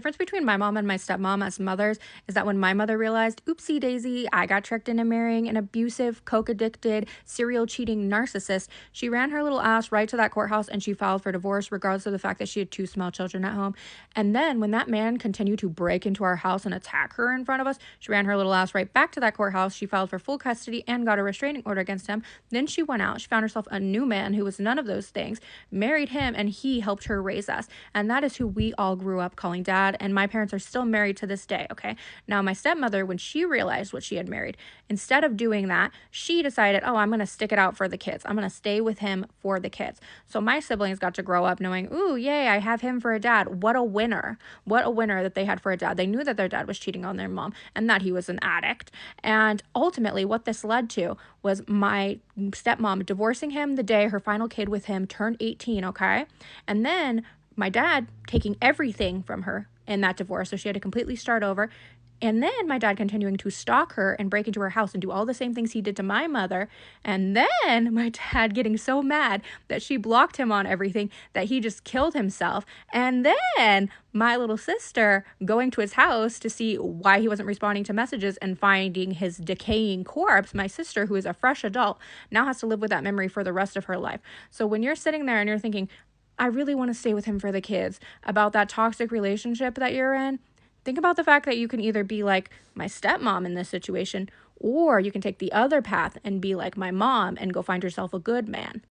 Difference between my mom and my stepmom as mothers is that when my mother realized, oopsie daisy, I got tricked into marrying an abusive, coke addicted, serial cheating narcissist, she ran her little ass right to that courthouse and she filed for divorce, regardless of the fact that she had two small children at home. And then when that man continued to break into our house and attack her in front of us, she ran her little ass right back to that courthouse. She filed for full custody and got a restraining order against him. Then she went out. She found herself a new man who was none of those things, married him, and he helped her raise us. And that is who we all grew up calling dad. And my parents are still married to this day, okay? Now, my stepmother, when she realized what she had married, instead of doing that, she decided, oh, I'm going to stick it out for the kids. I'm going to stay with him for the kids. So my siblings got to grow up knowing, ooh, yay, I have him for a dad. What a winner. What a winner that they had for a dad. They knew that their dad was cheating on their mom and that he was an addict. And ultimately, what this led to was my stepmom divorcing him the day her final kid with him turned 18, okay? And then my dad taking everything from her in that divorce, so she had to completely start over. And then my dad continuing to stalk her and break into her house and do all the same things he did to my mother. And then my dad getting so mad that she blocked him on everything that he just killed himself. And then my little sister going to his house to see why he wasn't responding to messages and finding his decaying corpse. My sister, who is a fresh adult, now has to live with that memory for the rest of her life. So when you're sitting there and you're thinking, I really want to stay with him for the kids, about that toxic relationship that you're in, think about the fact that you can either be like my stepmom in this situation, or you can take the other path and be like my mom and go find yourself a good man.